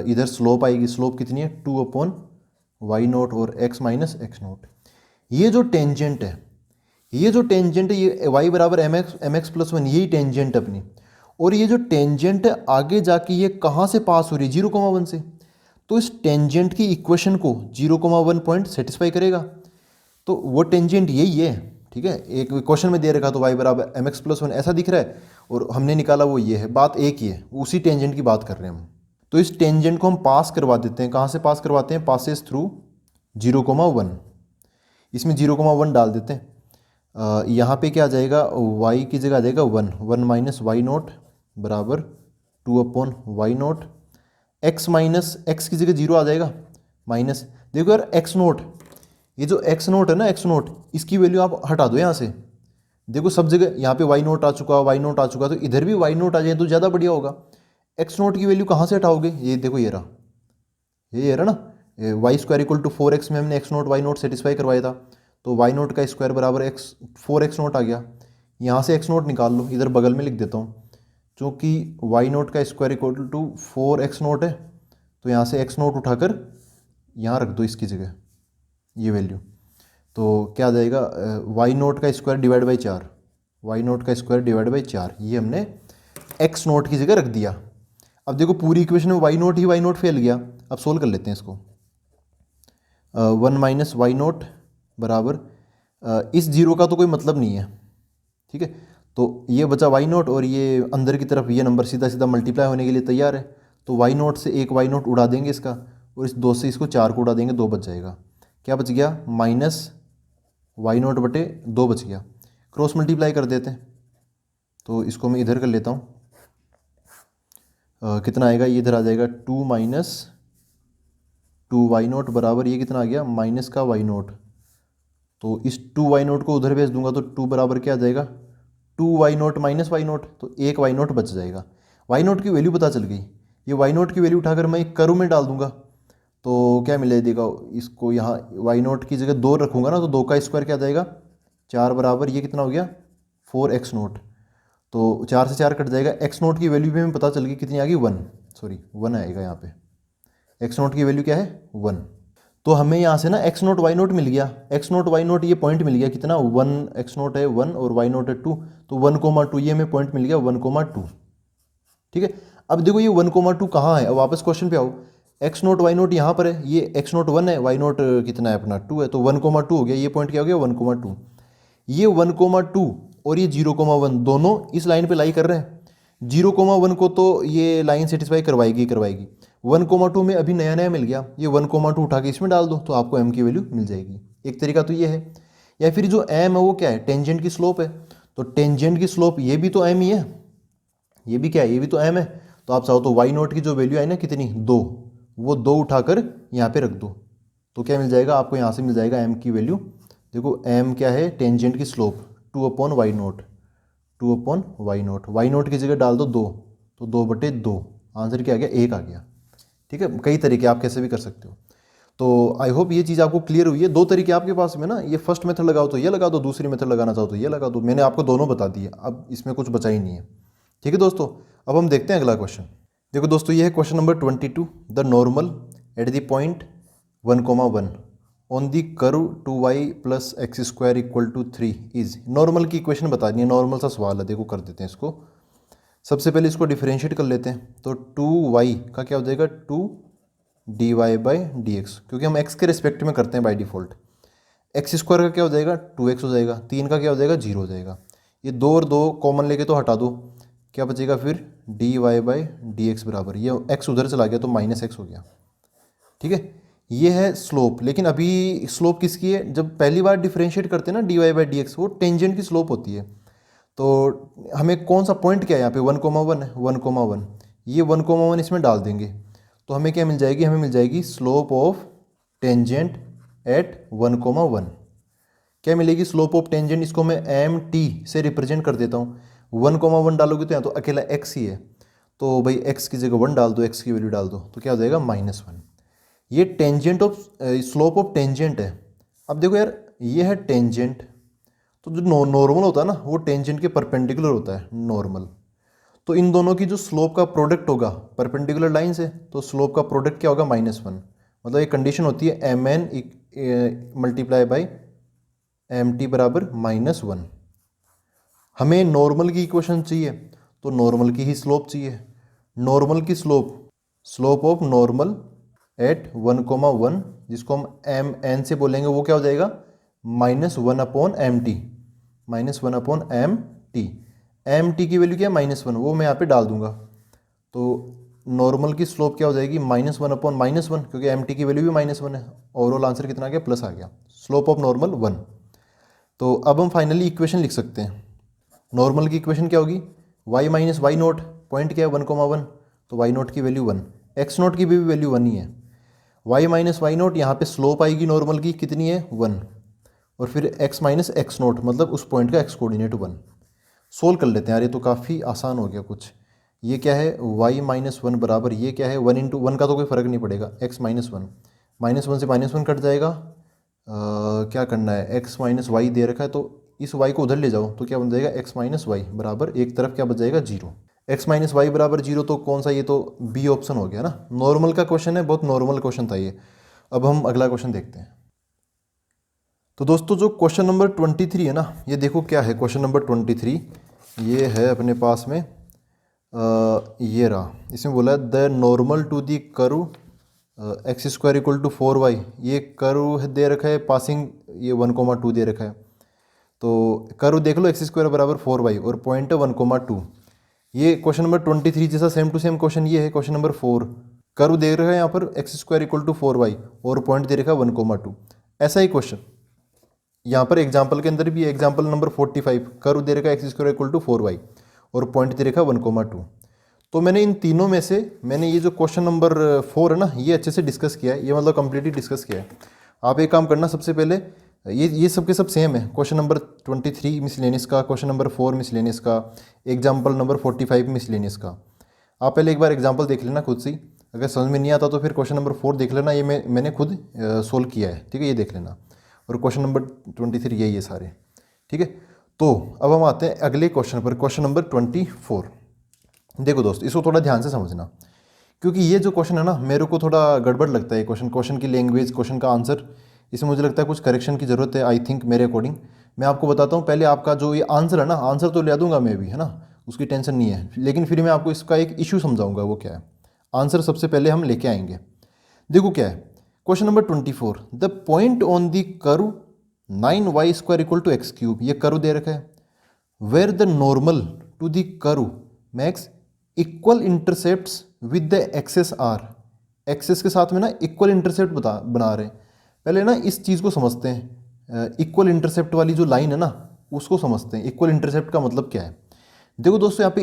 इधर स्लोप आएगी, स्लोप कितनी है 2/y0 और x माइनस एक्स नोट। ये जो टेंजेंट है ये y बराबर एम एक्स प्लस वन, यही टेंजेंट अपनी। और ये जो टेंजेंट है आगे जाके ये कहाँ से पास हो रही है 0,1 से, तो इस टेंजेंट की इक्वेशन को 0,1 पॉइंट सेटिस्फाई करेगा, तो वो टेंजेंट यही है। ठीक है, एक क्वेश्चन में दे रखा तो y बराबर एम एक्स प्लस वन ऐसा दिख रहा है, और हमने निकाला वो ये है, बात एक ही है, उसी टेंजेंट की बात कर रहे हैं हम। तो इस टेंजेंट को हम पास करवा देते हैं, कहाँ से पास करवाते हैं, पासेस थ्रू 0,1। इसमें 0,1 डाल देते हैं। यहाँ पे क्या आ जाएगा, y की जगह आ जाएगा 1 माइनस वाई नोट बराबर 2/y0। x माइनस एक्स की जगह 0 आ जाएगा, माइनस, देखो यार x नोट, ये जो x नोट है ना, x नोट, इसकी वैल्यू आप हटा दो यहाँ से। देखो सब जगह यहाँ पे वाई नोट आ चुका, वाई नोट आ चुका, तो इधर भी वाई नोट आ जाए तो ज़्यादा बढ़िया होगा। एक्स नोट की वैल्यू कहाँ से हटाओगे, ये देखो ये रहा, ये रहा ना, Y square equal to 4x में हमने x naught y naught satisfy करवाया था, तो वाई नोट का स्क्वायर बराबर एक्स 4x नोट आ गया। यहाँ से एक्स नोट निकाल लो, इधर बगल में लिख देता हूँ, क्योंकि वाई नोट का square equal to 4x naught है, तो यहाँ से एक्स नोट उठाकर यहाँ रख दो इसकी जगह ये वैल्यू, तो क्या आ जाएगा वाई नोट का square divide by 4, y naught का स्क्वायर डिवाइड बाई 4, ये हमने एक्स नोट की जगह रख दिया। अब देखो पूरी इक्वेशन में वाई नोट फेल गया, अब सोल्व कर लेते हैं इसको। 1 माइनस वाई नोट बराबर इस जीरो का तो कोई मतलब नहीं है, ठीक है, तो ये बचा वाई नोट, और ये अंदर की तरफ ये नंबर सीधा सीधा मल्टीप्लाई होने के लिए तैयार है, तो वाई नोट से एक वाई नोट उड़ा देंगे इसका, और इस 2 से इसको 4 को उड़ा देंगे, 2 बच जाएगा। क्या बच गया, माइनस वाई नोट बटे 2 बच गया। क्रॉस मल्टीप्लाई कर देते हैं, तो इसको मैं इधर कर लेता हूँ। कितना आएगा, ये इधर आ जाएगा 2 माइनस 2 वाई नोट बराबर ये कितना आ गया, माइनस का वाई नोट, तो इस 2 वाई नोट को उधर भेज दूंगा, तो 2 बराबर क्या आ जाएगा 2 y naught minus y naught, तो एक वाई नोट बच जाएगा। वाई नोट की वैल्यू पता चल गई, ये वाई नोट की वैल्यू उठाकर मैं एक कर्व में डाल दूंगा, तो क्या मिलेगा, इसको यहाँ वाई नोट की जगह 2 रखूँगा ना, तो 2 का स्क्वायर क्या आ जाएगा 4 बराबर ये कितना हो गया 4x नोट, तो 4 से 4 कट जाएगा। एक्स नोट की वैल्यू भी हमें पता चल गई कितनी आ गई 1, सॉरी 1 आएगा यहाँ पे, एक्स नोट की वैल्यू क्या है 1, तो हमें यहाँ से ना एक्स नोट वाई नोट मिल गया, एक्स नोट वाई नोट ये पॉइंट मिल गया कितना 1, एक्स नोट है 1 और वाई नोट है 2, तो 1,2 ये हमें पॉइंट मिल गया 1,2। ठीक है, अब देखो ये 1,2 कहाँ है, अब वापस क्वेश्चन पे आओ, एक्स नोट वाई नोट यहाँ पर है, ये एक्स नोट 1 है, वाई नोट कितना है अपना 2 है, तो 1,2 हो गया, ये पॉइंट क्या हो गया 1,2। ये 1,2 और ये 0,1 दोनों इस लाइन पे लाई कर रहे हैं, 0,1 को तो ये लाइन सेटिस्फाई करवाएगी 1,2 में अभी नया नया मिल गया, ये 1,2 उठा के इसमें डाल दो, तो आपको m की वैल्यू मिल जाएगी। एक तरीका तो ये है, या फिर जो m है वो क्या है, टेंजेंट की स्लोप है, तो टेंजेंट की स्लोप ये भी तो m ही है, ये भी क्या है, ये भी तो m है, तो आप चाहो तो वाई नोट की जो वैल्यू है ना कितनी 2, वो 2 उठाकर यहाँ पे रख दो, तो क्या मिल जाएगा आपको, यहाँ से मिल जाएगा m की वैल्यू। देखो m क्या है, टेंजेंट की slope 2/y0, 2/y0, Y note की जगह डाल दो 2, तो 2/2, आंसर क्या आ गया 1 आ गया। ठीक है, कई तरीके आप कैसे भी कर सकते हो। तो आई होप ये चीज़ आपको क्लियर हुई है। 2 तरीके आपके पास में ना, ये फर्स्ट मेथड लगाओ तो ये लगा दो, दूसरी मेथड लगाना चाहो तो ये लगा दो, मैंने आपको दोनों बता दिए, अब इसमें कुछ बचा ही नहीं है। ठीक है दोस्तों, अब हम देखते हैं अगला क्वेश्चन। देखो दोस्तों, ये है question number 22, the normal at the point 1,1 on the curve 2y plus x square equal to 3 is, normal की इक्वेशन बता दी है, नॉर्मल सा सवाल है, देखो कर देते हैं इसको। सबसे पहले इसको डिफरेंशिएट कर लेते हैं, तो 2y का क्या हो जाएगा 2dy/dx, क्योंकि हम x के रिस्पेक्ट में करते हैं बाय डिफ़ॉल्ट। एक्स स्क्वायर का क्या हो जाएगा 2x हो जाएगा, 3 का क्या हो जाएगा 0 हो जाएगा, ये 2 और 2 कॉमन लेके तो हटा दो, क्या बचेगा फिर dy/dx बराबर, ये x उधर चला गया तो -x हो गया। ठीक है, ये है स्लोप, लेकिन अभी स्लोप किसकी है, जब पहली बार डिफरेंशिएट करते हैं ना dy/dx, वो टेंजेंट की स्लोप होती है, तो हमें कौन सा पॉइंट क्या है यहाँ पे 1,1 है, 1,1, ये 1,1 इसमें डाल देंगे, तो हमें क्या मिल जाएगी, हमें मिल जाएगी स्लोप ऑफ टेंजेंट एट 1,1। क्या मिलेगी, स्लोप ऑफ टेंजेंट, इसको मैं एम टी से रिप्रेजेंट कर देता हूँ। 1,1 डालोगे तो यहाँ तो अकेला x ही है, तो भाई x की जगह 1 डाल दो, x की वैल्यू डाल दो, तो क्या हो जाएगा -1। ये tangent of slope of tangent है। अब देखो यार, ये है टेंजेंट, तो जो नॉर्मल होता है ना वो टेंजेंट के परपेंडिकुलर होता है नॉर्मल। तो इन दोनों की जो स्लोप का प्रोडक्ट होगा परपेंडिकुलर लाइन से, तो स्लोप का प्रोडक्ट क्या होगा, -1। मतलब ये कंडीशन होती है mn मल्टीप्लाई बाई mt बराबर -1। हमें नॉर्मल की इक्वेशन चाहिए, तो नॉर्मल की ही स्लोप चाहिए। नॉर्मल की स्लोप ऑफ नॉर्मल एट 1,1, जिसको हम mn से बोलेंगे, वो क्या हो जाएगा, -1/mt, -1/mt। mt की वैल्यू क्या है, -1, वो मैं यहाँ पे डाल दूंगा। तो नॉर्मल की स्लोप क्या हो जाएगी, -1/-1, क्योंकि mt की वैल्यू भी -1 है। ओवरऑल आंसर कितना आ गया, प्लस आ गया। Slope of normal 1। तो अब हम फाइनली इक्वेशन लिख सकते हैं। नॉर्मल की इक्वेशन क्या होगी, y minus y naught, point क्या है 1,1, तो y नोट की वैल्यू 1, x नोट की भी वैल्यू 1 ही है। y माइनस वाई नोट, यहाँ पे स्लोप आएगी नॉर्मल की कितनी है, 1, और फिर x माइनस एक्स नोट, मतलब उस पॉइंट का x कोऑर्डिनेट 1। सोल्व कर लेते हैं यार, ये तो काफ़ी आसान हो गया कुछ। ये क्या है, y माइनस 1 बराबर, ये क्या है 1 × 1 का तो कोई फ़र्क नहीं पड़ेगा, x माइनस 1, -1 से -1 कट जाएगा। क्या करना है, x माइनस वाई दे रखा है, तो इस y को उधर ले जाओ, तो क्या बन जाएगा, x माइनस वाई बराबर, एक तरफ क्या बच जाएगा, 0। x माइनस वाई बराबर 0, तो कौन सा, ये तो बी ऑप्शन हो गया ना। नॉर्मल का क्वेश्चन है, बहुत नॉर्मल क्वेश्चन था ये। अब हम अगला क्वेश्चन देखते हैं। तो दोस्तों जो क्वेश्चन नंबर 23 है ना, ये देखो क्या है क्वेश्चन नंबर 23। ये है अपने पास में, ये रहा। इसमें बोला है the normal to the curve x² = 4y। ये कर्व दे रखा है पासिंग, ये 1,2 दे रखा है। तो कर्व देख लो, x² बराबर 4y और पॉइंट है 1,2। ये क्वेश्चन नंबर 23 जैसा सेम टू सेम क्वेश्चन ये है क्वेश्चन नंबर 4। कर्व दे रखा है यहाँ पर x² = 4y और पॉइंट दे रखा है 1,2। ऐसा ही क्वेश्चन यहाँ पर एग्जाम्पल के अंदर भी है। एग्जाम्पल नंबर 45, कर्व दे रखा है x² = 4y और पॉइंट दे रखा है 1,2। तो मैंने इन तीनों में से मैंने ये जो क्वेश्चन नंबर 4 है ना, ये अच्छे से डिस्कस किया है, ये मतलब कम्प्लीटली डिस्कस किया है। आप एक काम करना, सबसे पहले ये सब के सब सेम है। क्वेश्चन नंबर 23 मिसलेनियस का, क्वेश्चन नंबर 4 मिसलेनियस का, एग्जाम्पल नंबर 45 मिसलेनियस का। आप पहले एक बार एग्जाम्पल देख लेना खुद से, अगर समझ में नहीं आता तो फिर क्वेश्चन नंबर 4 देख लेना, ये मैंने खुद सोल्व किया है, ठीक है, ये देख लेना। और क्वेश्चन नंबर 23 यही है सारे, ठीक है। तो अब हम आते हैं अगले क्वेश्चन पर, क्वेश्चन नंबर 24। देखो दोस्त, इसको थोड़ा ध्यान से समझना, क्योंकि ये जो क्वेश्चन है ना, मेरे को थोड़ा गड़बड़ लगता है। क्वेश्चन की लैंग्वेज, क्वेश्चन का आंसर, इसमें मुझे लगता है कुछ करेक्शन की ज़रूरत है, आई थिंक, मेरे अकॉर्डिंग। मैं आपको बताता हूँ पहले, आपका जो ये आंसर है ना, आंसर तो ले दूंगा मैं भी, है ना, उसकी टेंशन नहीं है, लेकिन फिर मैं आपको इसका एक इशू समझाऊंगा, वो क्या है। आंसर सबसे पहले हम लेके आएंगे। देखो क्या है, question number 24, the point on the curve 9y² = x³। ये कर्व दे रखा है, where the normal to the curve makes equal intercepts with the axes are. Axes के साथ में ना इक्वल इंटरसेप्ट बना रहे हैं। पहले ना इस चीज़ को समझते हैं, इक्वल इंटरसेप्ट वाली जो लाइन है ना, उसको समझते हैं। इक्वल इंटरसेप्ट का मतलब क्या है। देखो दोस्तों, यहाँ पे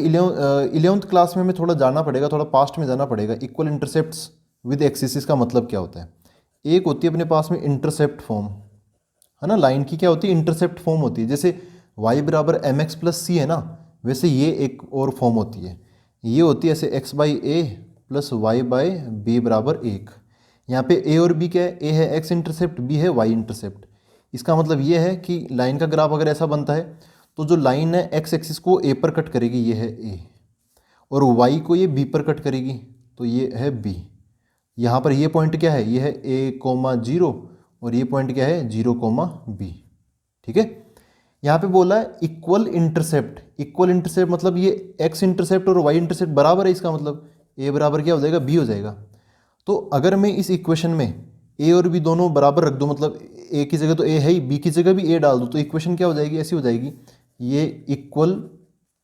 11th क्लास में हमें थोड़ा जाना पड़ेगा, थोड़ा पास्ट में जाना पड़ेगा। इक्वल इंटरसेप्ट्स विद एक्सिस का मतलब क्या होता है। एक होती है अपने पास में इंटरसेप्ट फॉर्म, है ना, लाइन की क्या होती है, इंटरसेप्ट फॉर्म होती है। जैसे y बराबर mx + c है ना, वैसे ये एक और फॉर्म होती है। ये होती है ऐसे x/a + y/b बराबर 1। यहाँ पे a और b क्या है, a है x इंटरसेप्ट, b है y इंटरसेप्ट। इसका मतलब ये है कि लाइन का ग्राफ अगर ऐसा बनता है, तो जो लाइन है x एक्सिस को a पर कट करेगी, ये है a, और y को ये b पर कट करेगी, तो ये है b। यहाँ पर ये पॉइंट क्या है, ये है a,0, और ये पॉइंट क्या है 0,b, ठीक है। यहाँ पे बोला है इक्वल इंटरसेप्ट। इक्वल इंटरसेप्ट मतलब ये x इंटरसेप्ट और y इंटरसेप्ट बराबर है, इसका मतलब a बराबर क्या हो जाएगा, b हो जाएगा। तो अगर मैं इस इक्वेशन में a और b दोनों बराबर रख दूँ, मतलब a की जगह तो a है ही, b की जगह भी a डाल दूँ, तो इक्वेशन क्या हो जाएगी, ऐसी हो जाएगी। ये इक्वल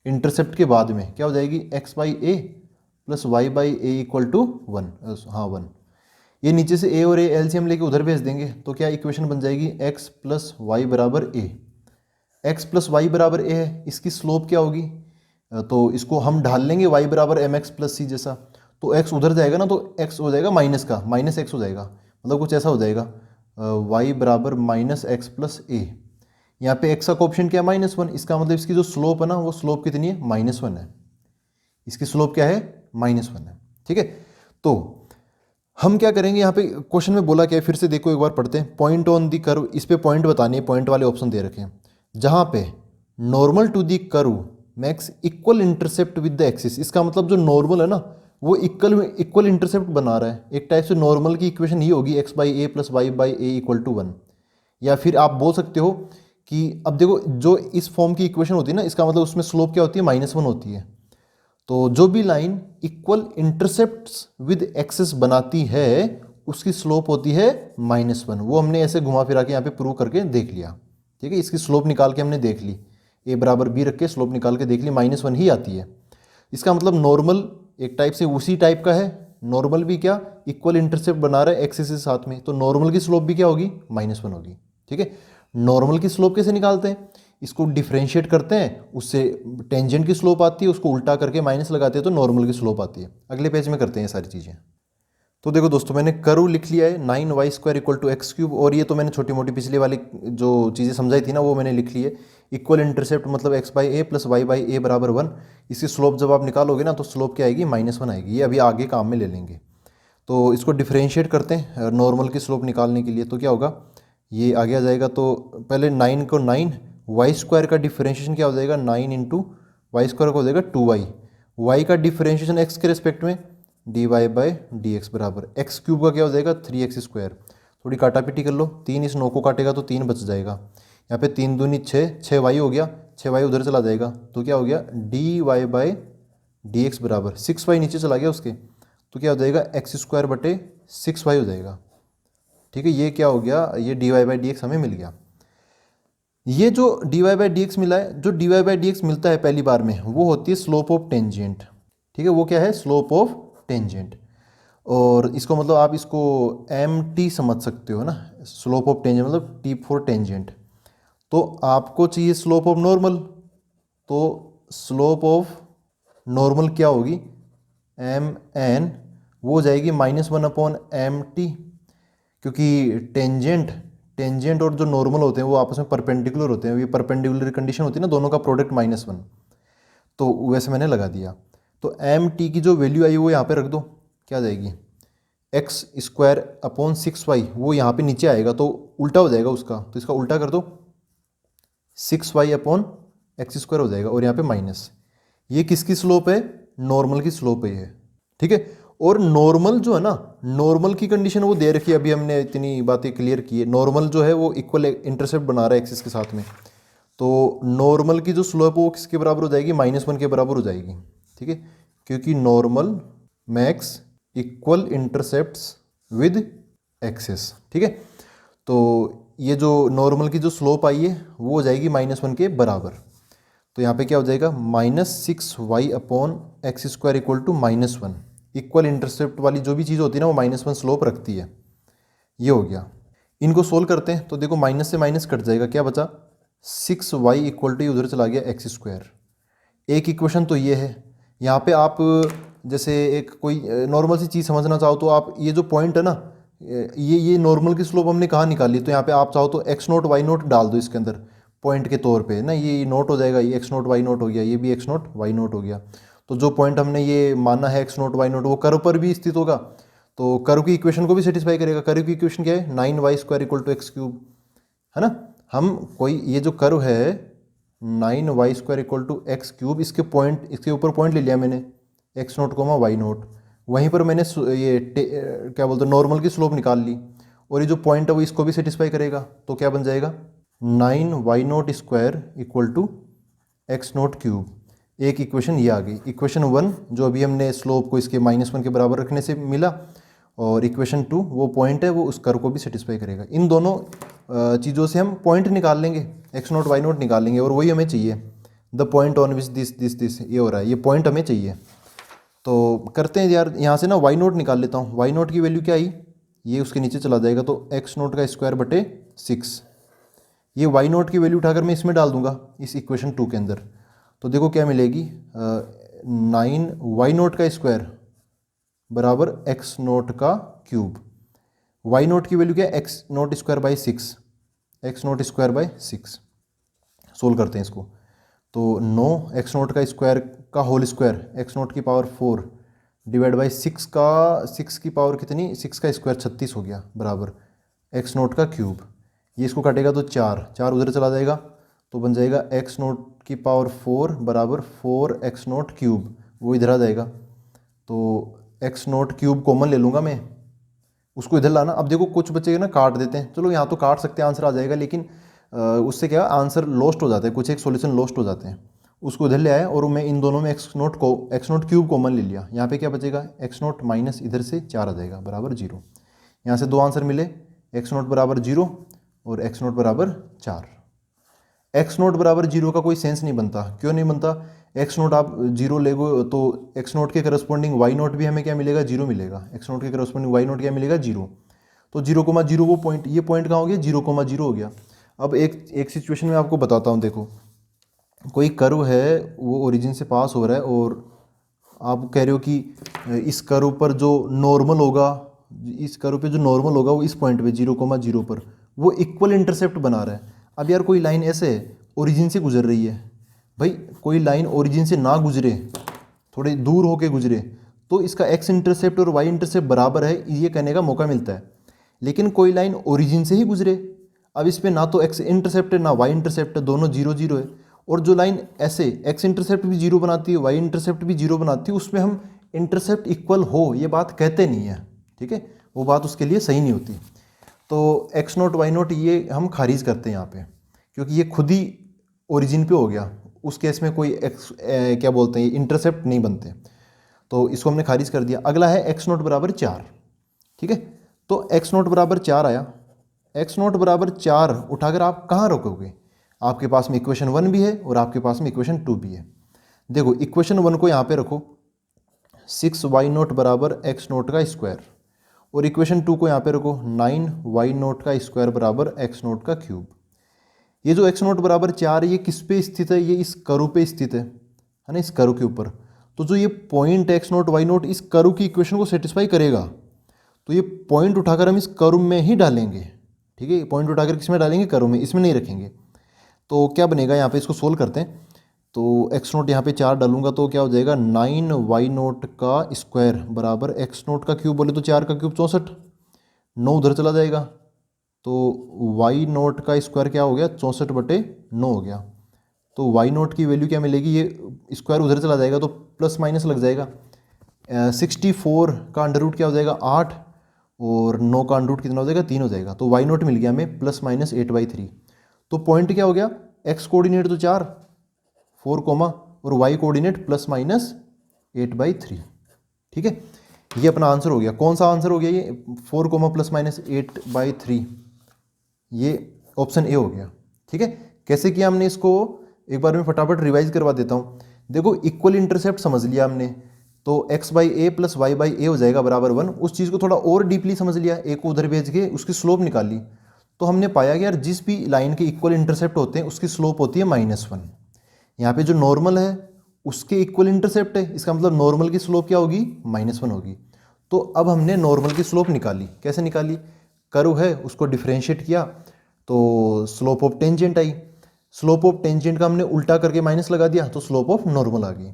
इंटरसेप्ट के बाद में क्या हो जाएगी, x/a + y/a = 1। हाँ 1। ये नीचे से a और a एलसीएम लेके उधर भेज देंगे, तो क्या इक्वेशन बन जाएगी, x + y बराबर a। x + y बराबर a है, इसकी स्लोप क्या होगी, तो इसको हम ढाल लेंगे y बराबर mx + c जैसा। तो x उधर जाएगा ना, तो x हो जाएगा माइनस का, -x हो जाएगा, मतलब कुछ ऐसा हो जाएगा, y बराबर -x + a। यहाँ पे x का कोएफिशिएंट क्या है -1, इसका मतलब इसकी जो स्लोप है ना वो स्लोप कितनी है -1 है, इसकी स्लोप क्या है -1 है। ठीक है, तो हम क्या करेंगे, यहाँ पे क्वेश्चन में बोला क्या है फिर से देखो एक बार पढ़ते हैं। पॉइंट ऑन दी कर्व, इस पे पॉइंट बतानी है, पॉइंट वाले ऑप्शन दे रखे हैं जहाँ पे normal to the curve makes equal intercept with the axis. इसका मतलब जो नॉर्मल है ना वो इक्वल इंटरसेप्ट बना रहा है। एक टाइप से नॉर्मल की इक्वेशन ये होगी x/a + y/a = 1। या फिर आप बोल सकते हो कि अब देखो जो इस फॉर्म की इक्वेशन होती है ना, इसका मतलब उसमें स्लोप क्या होती है -1 होती है। तो जो भी line equal intercepts with axis बनाती है उसकी स्लोप होती है -1। वो हमने ऐसे घुमा फिरा के यहाँ पे प्रूव करके देख लिया। ठीक है, इसकी स्लोप निकाल के हमने देख ली, a = b रख के स्लोप निकाल के देख ली, -1 ही आती है। इसका मतलब नॉर्मल एक टाइप से उसी टाइप का है। नॉर्मल भी क्या इक्वल इंटरसेप्ट बना रहा है एक्सिस के साथ में, तो नॉर्मल की स्लोप भी क्या होगी -1 होगी। ठीक है, नॉर्मल की स्लोप कैसे निकालते हैं, इसको डिफ्रेंशिएट करते हैं, उससे टेंजेंट की स्लोप आती है, उसको उल्टा करके माइनस लगाते हैं तो नॉर्मल की स्लोप आती है। अगले पेज में करते हैं ये सारी चीज़ें। तो देखो दोस्तों मैंने कर्व लिख लिया है 9y² = x³, और ये तो मैंने छोटी मोटी पिछली वाली जो चीज़ें समझाई थी ना वो मैंने लिख ली है। इक्वल इंटरसेप्ट मतलब x/a + y/a = 1। इसकी स्लोप जब आप निकालोगे ना तो स्लोप क्या आएगी -1 आएगी। ये अभी आगे काम में ले लेंगे। तो इसको डिफ्रेंशिएट करते हैं नॉर्मल की स्लोप निकालने के लिए। तो क्या होगा, ये आगे आ जाएगा। तो पहले 9 को 9 y² का डिफ्रेंशिएशन क्या हो जाएगा, 9 × y² का हो जाएगा 2y। y का डिफ्रेंशिएशन x के रिस्पेक्ट में dy/dx बराबर x³ का क्या हो जाएगा 3x²। थोड़ी काटा पीटी कर लो, 3 इस 9 को काटेगा तो 3 बच जाएगा। यहाँ पे 3 दूनी 6, 6y हो गया, 6y उधर चला जाएगा तो क्या हो गया dy/dx बराबर 6y नीचे चला गया उसके, तो क्या हो जाएगा x² / 6y हो जाएगा। ठीक है, ये क्या हो गया, ये dy/dx हमें मिल गया। ये जो dy/dx मिला है, जो dy/dx मिलता है पहली बार में वो होती है स्लोप ऑफ टेंजेंट। ठीक है, वो क्या है स्लोप ऑफ टेंजेंट। और इसको मतलब आप इसको mt समझ सकते हो ना, स्लोप ऑफ टेंजेंट मतलब t फॉर टेंजेंट। तो आपको चाहिए स्लोप ऑफ नॉर्मल, तो स्लोप ऑफ नॉर्मल क्या होगी mn, वो हो जाएगी -1/mt, क्योंकि टेंजेंट और जो नॉर्मल होते हैं वो आपस में परपेंडिकुलर होते हैं। ये परपेंडिकुलर कंडीशन होती है ना, दोनों का प्रोडक्ट -1, तो वैसे मैंने लगा दिया। तो mt की जो वैल्यू आई वो यहाँ पे रख दो, क्या आ जाएगी x² / 6y, वो यहाँ पे नीचे आएगा तो उल्टा हो जाएगा उसका, तो इसका उल्टा कर दो 6y / x² हो जाएगा, और यहाँ पे माइनस। ये किसकी स्लोप है, नॉर्मल की स्लोप है ये। ठीक है, और नॉर्मल जो है ना, नॉर्मल की कंडीशन वो दे रखी है, अभी हमने इतनी बातें क्लियर की है। नॉर्मल जो है वो इक्वल इंटरसेप्ट बना रहा है एक्सिस के साथ में, तो नॉर्मल की जो स्लोप वो किसके बराबर हो जाएगी -1 के बराबर हो जाएगी। ठीक है, क्योंकि normal max equal intercepts with axis. ठीक है, तो ये जो नॉर्मल की जो स्लोप आई है वो हो जाएगी -1 के बराबर। तो यहाँ पे क्या हो जाएगा -6y / x² = -1। इक्वल इंटरसेप्ट वाली जो भी चीज़ होती है ना वो -1 स्लोप रखती है। ये हो गया। इनको सोल्व करते हैं तो देखो माइनस से माइनस कट जाएगा, क्या बचा 6y = उधर चला गया x²। एक इक्वेशन तो ये है। यहाँ पे आप जैसे एक कोई नॉर्मल सी चीज़ समझना चाहो तो आप ये जो पॉइंट है ना, ये नॉर्मल की स्लोप हमने कहाँ निकाली, तो यहाँ पे आप चाहो तो x0 y0 डाल दो इसके अंदर पॉइंट के तौर पे ना, ये नोट हो जाएगा, ये x0 y0 हो गया, ये भी x0 y0 हो गया। तो जो पॉइंट हमने ये माना है x0 y0 वो कर्व पर भी स्थित होगा, तो कर्व की इक्वेशन को भी सेटिस्फाई करेगा। कर्व की इक्वेशन क्या है 9y² = x³ है ना। हम कोई ये जो कर्व है 9y² = x³, इसके पॉइंट, इसके ऊपर पॉइंट ले लिया मैंने x0, y0, वहीं पर मैंने ये क्या बोलते हैं नॉर्मल की स्लोप निकाल ली, और ये जो पॉइंट है वो इसको भी सेटिस्फाई करेगा। तो क्या बन जाएगा 9y0² = x0³। एक इक्वेशन ये आ गई, इक्वेशन 1 जो अभी हमने स्लोप को इसके -1 के बराबर रखने से मिला, और इक्वेशन 2 वो पॉइंट है वो उस कर्व को भी सेटिस्फाई करेगा। इन दोनों चीज़ों से हम पॉइंट निकाल लेंगे, x0 y0 निकाल लेंगे, और वही हमें चाहिए the point on which this ये हो रहा है, ये पॉइंट हमें चाहिए। तो करते हैं यार, यहाँ से ना y0 निकाल लेता हूँ। y0 की वैल्यू क्या आई, ये उसके नीचे चला जाएगा तो x0 का स्क्वायर बटे 6। ये y0 की वैल्यू उठाकर मैं इसमें डाल दूंगा इस इक्वेशन 2 के अंदर, तो देखो क्या मिलेगी 9y0 का स्क्वायर बराबर x0 का क्यूब। y0 की वैल्यू क्या है x0² / 6, x0² / 6। सोल्व करते हैं इसको। तो 9 एक्स नोट का स्क्वायर का होल स्क्वायर एक्स नोट की पावर 4 डिवाइड बाई 6 की पावर कितनी, 6 का स्क्वायर 36 हो गया बराबर एक्स नोट का क्यूब। ये इसको काटेगा तो 4 उधर चला जाएगा तो बन जाएगा एक्स नोट की पावर 4 बराबर 4 एक्स नोट क्यूब, वो इधर आ जाएगा। तो एक्स नोट क्यूब कॉमन ले लूँगा मैं, उसको इधर लाना। अब देखो कुछ बच्चे ना काट देते हैं, चलो यहाँ तो काट सकते हैं, आंसर आ जाएगा, लेकिन उससे क्या आंसर लॉस्ट हो जाता है, कुछ एक सॉल्यूशन लॉस्ट हो जाते हैं। उसको इधर ले आया और मैं इन दोनों में एक्स नोट क्यूब कॉमन ले लिया। यहाँ पे क्या बचेगा, एक्स नोट माइनस इधर से 4 आ जाएगा बराबर 0। यहाँ से दो आंसर मिले, एक्स नोट बराबर 0 और एक्स नोट बराबर 4। एक्स नोट बराबर 0 का कोई सेंस नहीं बनता। क्यों नहीं बनता, एक्स नोट आप 0 लेगो तो एक्स नोट के करस्पॉन्डिंग वाई नोट भी हमें क्या मिलेगा, 0 मिलेगा। एक्स नोट के करस्पॉन्डिंग वाई नोट क्या मिलेगा, 0। तो 0,0 वो पॉइंट, ये पॉइंट कहाँ हो गया, 0,0 हो गया। अब एक सिचुएशन में आपको बताता हूँ। देखो कोई कर्व है, वो ओरिजिन से पास हो रहा है और आप कह रहे हो कि इस कर्व पर जो नॉर्मल होगा, इस कर्व पे जो नॉर्मल होगा वो इस पॉइंट पे 0,0 पर वो इक्वल इंटरसेप्ट बना रहा है। अब यार कोई लाइन ऐसे है ओरिजिन से गुजर रही है, भाई कोई लाइन ओरिजिन से ना गुजरे, थोड़े दूर होके गुजरे, तो इसका एक्स इंटरसेप्ट और वाई इंटरसेप्ट बराबर है, ये कहने का मौका मिलता है। लेकिन कोई लाइन ओरिजिन से ही गुजरे, अब इस पर ना तो एक्स इंटरसेप्ट है ना वाई इंटरसेप्ट है, दोनों 0,0 है। और जो लाइन ऐसे एक्स इंटरसेप्ट भी 0 बनाती है, वाई इंटरसेप्ट भी 0 बनाती है, उसमें हम इंटरसेप्ट इक्वल हो ये बात कहते नहीं है, ठीक है, वो बात उसके लिए सही नहीं होती। तो एक्स नोट वाई नोट ये हम खारिज करते हैं यहाँ पे, क्योंकि ये खुद ही ओरिजिन पे हो गया। उस केस में कोई क्या बोलते हैं इंटरसेप्ट नहीं बनते, तो इसको हमने खारिज कर दिया। अगला है एक्स नोट बराबर 4, ठीक है। तो एक्स नोट बराबर 4 आया, एक्स नोट बराबर 4 उठाकर आप कहाँ रोकोगे, आपके पास में इक्वेशन 1 भी है और आपके पास में इक्वेशन 2 भी है। देखो इक्वेशन 1 को यहाँ पे रखो, 6y नोट बराबर एक्स नोट का स्क्वायर, और इक्वेशन 2 को यहाँ पे रखो, 9y नोट का स्क्वायर बराबर एक्स नोट का क्यूब। ये जो एक्स नोट बराबर 4 ये किस पे स्थित है, ये इस कर्व पे स्थित है ना, इस कर्व के ऊपर। तो जो ये point x naught y naught इस कर्व की इक्वेशन को सेटिस्फाई करेगा, तो ये पॉइंट उठाकर हम इस कर्व में ही डालेंगे, ठीक है। पॉइंट उठाकर किस में डालेंगे, कर्व में, इसमें नहीं रखेंगे। तो क्या बनेगा यहाँ पे, इसको सोल्व करते हैं। तो एक्स नोट यहाँ पे 4 डालूंगा तो क्या हो जाएगा, 9y नोट का स्क्वायर बराबर एक्स नोट का क्यूब, बोले तो 4 का क्यूब 64, 9 उधर चला जाएगा, तो y नोट का स्क्वायर क्या हो गया, 64/9 हो गया। तो y नोट की वैल्यू क्या मिलेगी, ये स्क्वायर उधर चला जाएगा तो प्लस माइनस लग जाएगा। 64 का अंडर रूट क्या हो जाएगा, 8, और 9 का अंडर रूट कितना हो जाएगा, 3 हो जाएगा। तो y नोट मिल गया हमें प्लस माइनस 8/3। तो पॉइंट क्या हो गया, x कोऑर्डिनेट तो 4 4 कोमा, और y कोऑर्डिनेट प्लस माइनस 8/3, ठीक है। ये अपना आंसर हो गया। कौन सा आंसर हो गया, ये 4 कोमा प्लस माइनस 8/3, ये ऑप्शन ए हो गया, ठीक है। कैसे किया हमने इसको, एक बार मैं फटाफट रिवाइज करवा देता हूँ। देखो इक्वल इंटरसेप्ट समझ लिया हमने, तो x/a प्लस y/a हो जाएगा बराबर 1। उस चीज़ को थोड़ा और डीपली समझ लिया, a को उधर भेज के उसकी स्लोप निकाल ली, तो हमने पाया कि यार जिस भी लाइन के इक्वल इंटरसेप्ट होते हैं उसकी स्लोप होती है -1। यहाँ पे जो नॉर्मल है उसके इक्वल इंटरसेप्ट है, इसका मतलब नॉर्मल की स्लोप क्या होगी, -1 होगी। तो अब हमने नॉर्मल की स्लोप निकाली। कैसे निकाली, कर्व है उसको डिफरेंशिएट किया तो slope of tangent I. Slope of tangent का हमने उल्टा करके माइनस लगा दिया तो स्लोप ऑफ नॉर्मल आ गई।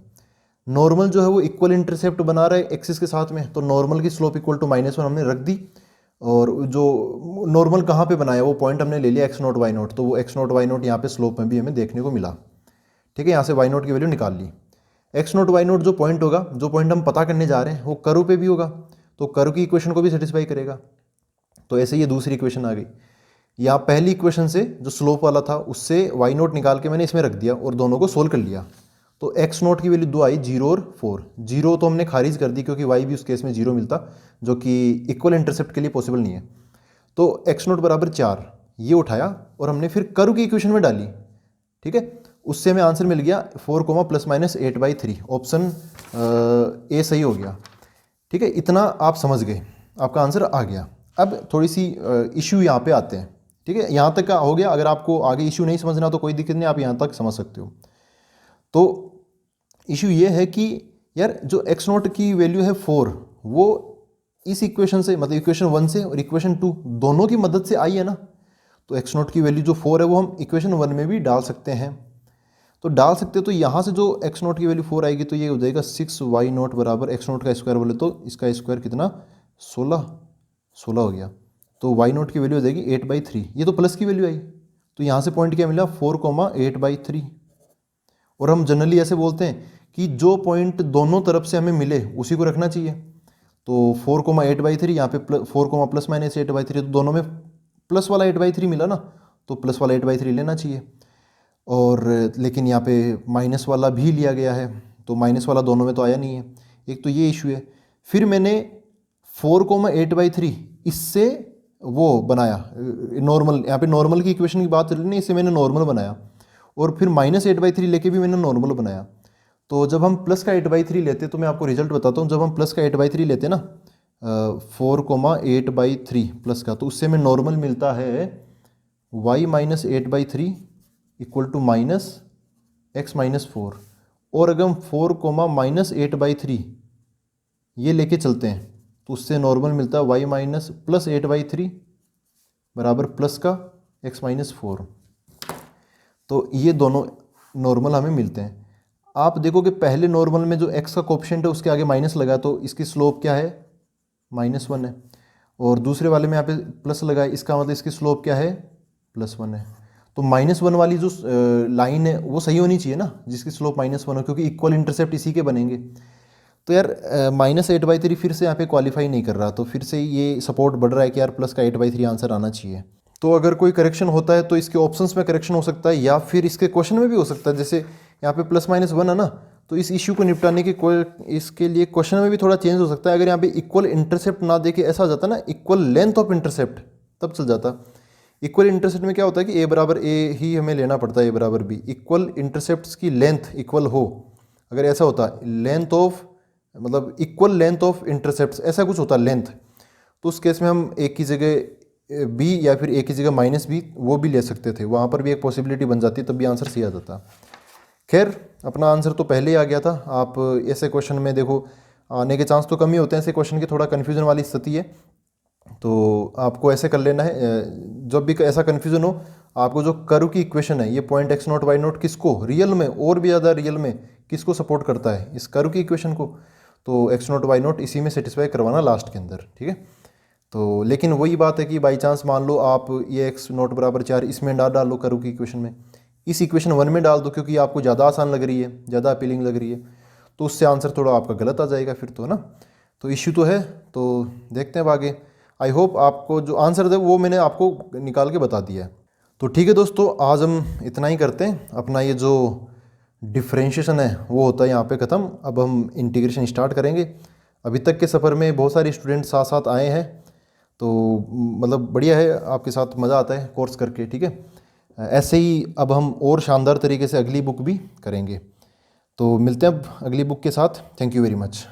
नॉर्मल जो है वो इक्वल इंटरसेप्ट बना रहा है एक्सिस के साथ में, तो नॉर्मल की स्लोप इक्वल टू -1 हमने रख दी। और जो नॉर्मल कहाँ पे बनाया वो पॉइंट हमने ले लिया x नोट y नोट, तो वो x नोट y नोट यहाँ पे स्लोप में भी हमें देखने को मिला, ठीक है। यहाँ से y नोट की वैल्यू निकाल ली। x नोट y नोट जो पॉइंट होगा, जो पॉइंट हम पता करने जा रहे हैं वो कर्व पे भी होगा, तो कर्व की इक्वेशन को भी सेटिस्फाई करेगा। तो ऐसे ये दूसरी इक्वेशन आ गई। यहाँ पहली इक्वेशन से जो स्लोप वाला था उससे y नोट निकाल के मैंने इसमें रख दिया और दोनों को सोल्व कर लिया। तो x नोट की वैल्यू 2 आई, 0 और 4। 0 तो हमने खारिज कर दी क्योंकि y भी उस केस में 0 मिलता, जो कि इक्वल इंटरसेप्ट के लिए पॉसिबल नहीं है। तो x नोट बराबर 4 ये उठाया और हमने फिर कर्व की इक्वेशन में डाली, ठीक है। उससे हमें आंसर मिल गया 4 प्लस माइनस 8/3, ऑप्शन ए सही हो गया, ठीक है। इतना आप समझ गए, आपका आंसर आ गया। अब थोड़ी सी इशू यहाँ पे आते हैं, ठीक है। यहाँ तक का हो गया, अगर आपको आगे इशू नहीं समझना तो कोई दिक्कत नहीं, आप यहाँ तक समझ सकते हो। तो इशू ये है कि यार जो x नोट की वैल्यू है 4, वो इस इक्वेशन से, मतलब इक्वेशन 1 से और इक्वेशन 2 दोनों की मदद से आई है ना। तो एक्स नोट की वैल्यू जो 4 है वो हम इक्वेशन 1 में भी डाल सकते हैं। तो डाल सकते हैं, तो यहाँ से जो एक्स नोट की वैल्यू 4 आएगी तो ये हो जाएगा 6y नोट बराबर एक्स नोट का स्क्वायर बोले तो इसका स्क्वायर कितना 16 हो गया। तो y नोट की वैल्यू हो जाएगी 8/3। ये तो प्लस की वैल्यू आई, तो यहाँ से पॉइंट क्या मिला 4,8/3। और हम जनरली ऐसे बोलते हैं कि जो पॉइंट दोनों तरफ से हमें मिले उसी को रखना चाहिए। तो 4,8/3 यहाँ पे 4, प्लस माइनस 8/3, तो दोनों में प्लस वाला 8/3 मिला ना, तो प्लस वाला 8/3 लेना चाहिए। और लेकिन यहाँ पे माइनस वाला भी लिया गया है, तो माइनस वाला दोनों में तो आया नहीं है, एक तो ये इशू है। फिर मैंने 4,8/3 इससे वो बनाया नॉर्मल, यहाँ पे नॉर्मल की इक्वेशन की बात चल रही नहीं, इससे मैंने नॉर्मल बनाया। और फिर -8/3 लेके भी मैंने नॉर्मल बनाया। तो जब हम प्लस का 8/3 लेते तो मैं आपको रिजल्ट बताता हूँ, जब हम प्लस का 8/3 लेते ना 4,8/3 प्लस का, तो उससे हमें नॉर्मल मिलता है y - 8/3 इक्वल टू -x-4। और अगर हम 4, -8/3 ये लेके चलते हैं तो उससे नॉर्मल मिलता है y प्लस 8/3 बराबर प्लस का x-4। तो ये दोनों नॉर्मल हमें मिलते हैं। आप देखो कि पहले नॉर्मल में जो x का कोफिशिएंट है उसके आगे माइनस लगा, तो इसकी स्लोप क्या है -1 है। और दूसरे वाले में यहाँ पे प्लस लगा है, इसका मतलब इसकी स्लोप क्या है +1 है। तो -1 वाली जो लाइन है वो सही होनी चाहिए ना, जिसकी स्लोप -1 हो, क्योंकि इक्वल इंटरसेप्ट इसी के बनेंगे। तो यार -8/3 फिर से यहाँ पे क्वालिफाई नहीं कर रहा, तो फिर से ये सपोर्ट बढ़ रहा है कि यार प्लस का 8/3 आंसर आना चाहिए। तो अगर कोई करेक्शन होता है तो इसके ऑप्शंस में करेक्शन हो सकता है या फिर इसके क्वेश्चन में भी हो सकता है। जैसे यहाँ पे +-1 है ना, तो इस इश्यू को निपटाने के इसके लिए क्वेश्चन में भी थोड़ा चेंज हो सकता है। अगर यहाँ पे इक्वल इंटरसेप्ट ना देके ऐसा हो जाता ना इक्वल लेंथ ऑफ इंटरसेप्ट, तब चल जाता। इक्वल इंटरसेप्ट में क्या होता है कि a बराबर a ही हमें लेना पड़ता है, a बराबर b। इक्वल इंटरसेप्ट्स की लेंथ इक्वल हो, अगर ऐसा होता लेंथ ऑफ मतलब इक्वल लेंथ ऑफ इंटरसेप्ट्स ऐसा कुछ होता लेंथ, तो उस केस में हम एक की जगह b या फिर एक की जगह -b वो भी ले सकते थे, वहाँ पर भी एक पॉसिबिलिटी बन जाती, तब भी आंसर सही आ जाता। खैर अपना आंसर तो पहले ही आ गया था। आप ऐसे क्वेश्चन में देखो आने के चांस तो कम ही होते हैं, ऐसे क्वेश्चन की थोड़ा कन्फ्यूजन वाली स्थिति है, तो आपको ऐसे कर लेना है। जब भी ऐसा कन्फ्यूजन हो, आपको जो कर्व की इक्वेशन है ये पॉइंट x0 y0 किसको रियल में और भी ज़्यादा रियल में किसको सपोर्ट करता है, इस कर्व की इक्वेशन को, तो x0 y0 इसी में सेटिस्फाई करवाना लास्ट के अंदर, ठीक है। तो लेकिन वही बात है कि बाई चांस मान लो आप ये x0 बराबर 4 इसमें डालो कर्व की इक्वेशन में, इस इक्वेशन 1 में डाल दो क्योंकि आपको ज़्यादा आसान लग रही है, ज़्यादा अपीलिंग लग रही है, तो उससे आंसर थोड़ा आपका गलत आ जाएगा फिर तो ना। तो इश्यू तो है, तो देखते हैं अब आगे। आई होप आपको जो आंसर है वो मैंने आपको निकाल के बता दिया है। तो ठीक है दोस्तों, आज हम इतना ही करते हैं। अपना ये जो डिफ्रेंशिएशन है वो होता है यहाँ पे ख़त्म। अब हम इंटीग्रेशन स्टार्ट करेंगे। अभी तक के सफ़र में बहुत सारे स्टूडेंट साथ साथ आए हैं, तो मतलब बढ़िया है, आपके साथ मज़ा आता है कोर्स करके, ठीक है। ऐसे ही अब हम और शानदार तरीके से अगली बुक भी करेंगे। तो मिलते हैं अब अगली बुक के साथ। Thank you very much.